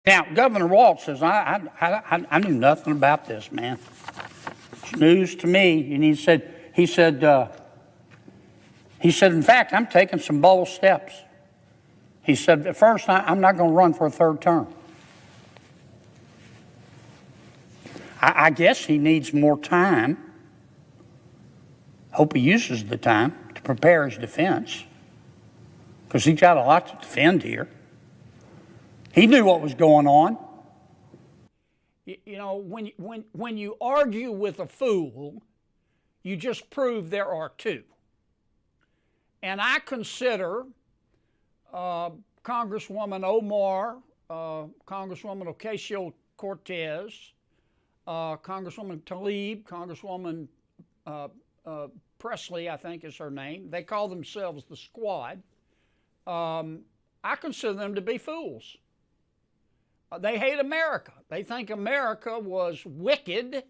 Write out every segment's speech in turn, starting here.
Now, Governor Walz says, I knew nothing about this, man. It's news to me. And he said, in fact, I'm taking some bold steps. He said, at first, I'm not going to run for a third term. I guess he needs more time. Hope he uses the time to prepare his defense, because he's got a lot to defend here. He knew what was going on. You know, when you argue with a fool, you just prove there are two. And I consider Congresswoman Omar, Congresswoman Ocasio-Cortez, Congresswoman Tlaib, Congresswoman Presley, I think is her name. They call themselves the Squad. I consider them to be fools. They hate America. They think America was wicked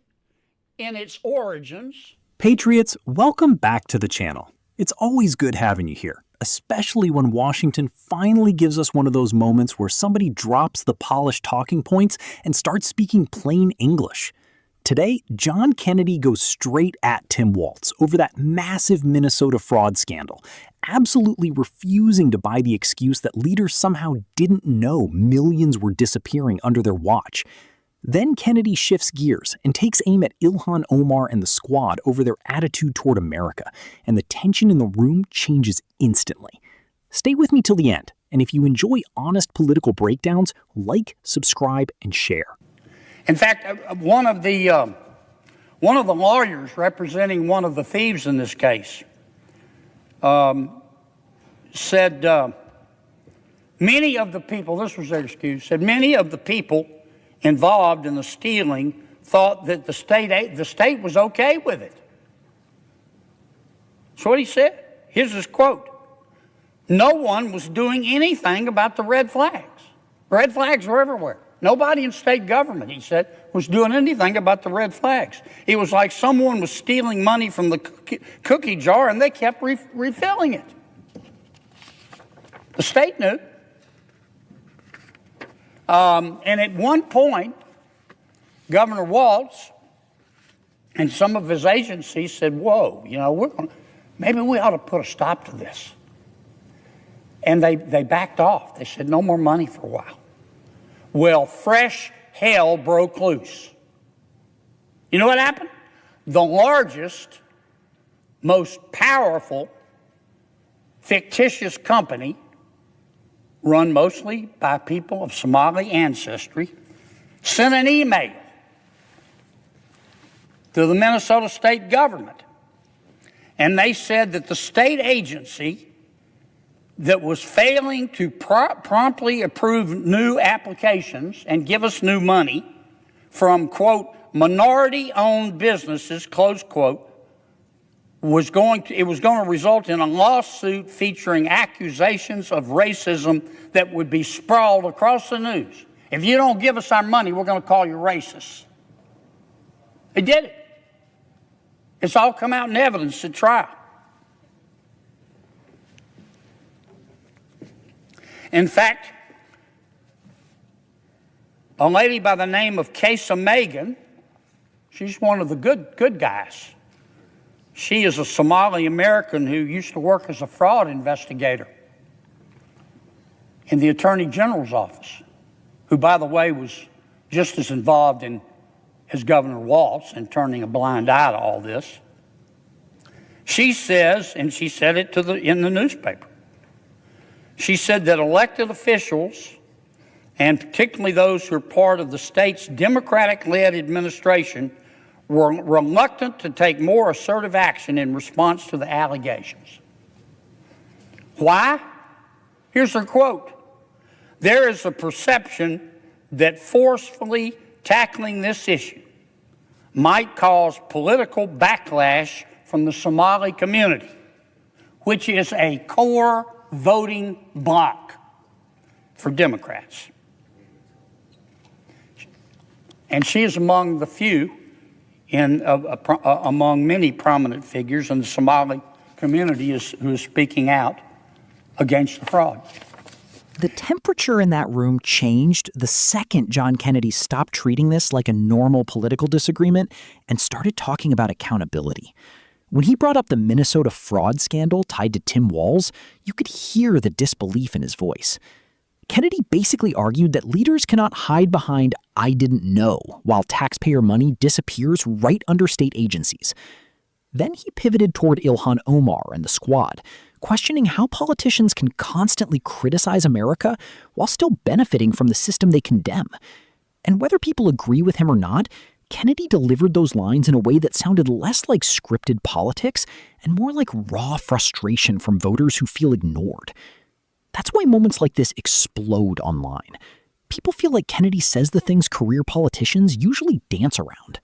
in its origins. Patriots, welcome back to the channel. It's always good having you here, especially when Washington finally gives us one of those moments where somebody drops the polished talking points and starts speaking plain English. Today, John Kennedy goes straight at Tim Walz over that massive Minnesota fraud scandal, absolutely refusing to buy the excuse that leaders somehow didn't know millions were disappearing under their watch. Then Kennedy shifts gears and takes aim at Ilhan, Omar, and the Squad over their attitude toward America, and the tension in the room changes instantly. Stay with me till the end, and if you enjoy honest political breakdowns, like, subscribe, and share. In fact, one of the lawyers representing one of the thieves in this case said many of the people, this was their excuse, said many of the people involved in the stealing thought that the state was okay with it. That's what he said. Here's his quote. No one was doing anything about the red flags. Red flags were everywhere. Nobody in state government, he said, was doing anything about the red flags. It was like someone was stealing money from the cookie jar and they kept refilling it. The state knew. And at one point, Governor Walz and some of his agencies said, whoa, you know, maybe we ought to put a stop to this. And they backed off. They said no more money for a while. Well, fresh hell broke loose. You know what happened? The largest, most powerful, fictitious company, run mostly by people of Somali ancestry, sent an email to the Minnesota state government. And they said that the state agency that was failing to promptly approve new applications and give us new money from, quote, minority-owned businesses, close quote, was going to result in a lawsuit featuring accusations of racism that would be sprawled across the news. If you don't give us our money, we're going to call you racist. They did it. It's all come out in evidence at trial. In fact, a lady by the name of Kesa Megan, she's one of the good guys. She is a Somali American who used to work as a fraud investigator in the Attorney General's office, who, by the way, was just as involved as Governor Walz in turning a blind eye to all this. She says, and she said it in the newspaper, she said that elected officials, and particularly those who are part of the state's Democratic-led administration, were reluctant to take more assertive action in response to the allegations. Why? Here's her quote. There is a perception that forcefully tackling this issue might cause political backlash from the Somali community, which is a core voting bloc for Democrats. And she is among the few among many prominent figures in the Somali community who is speaking out against the fraud. The temperature in that room changed the second John Kennedy stopped treating this like a normal political disagreement and started talking about accountability. When he brought up the Minnesota fraud scandal tied to Tim Walz, you could hear the disbelief in his voice. Kennedy basically argued that leaders cannot hide behind "I didn't know" while taxpayer money disappears right under state agencies. Then he pivoted toward Ilhan Omar and the squad, questioning how politicians can constantly criticize America while still benefiting from the system they condemn. And whether people agree with him or not, Kennedy delivered those lines in a way that sounded less like scripted politics and more like raw frustration from voters who feel ignored. That's why moments like this explode online. People feel like Kennedy says the things career politicians usually dance around.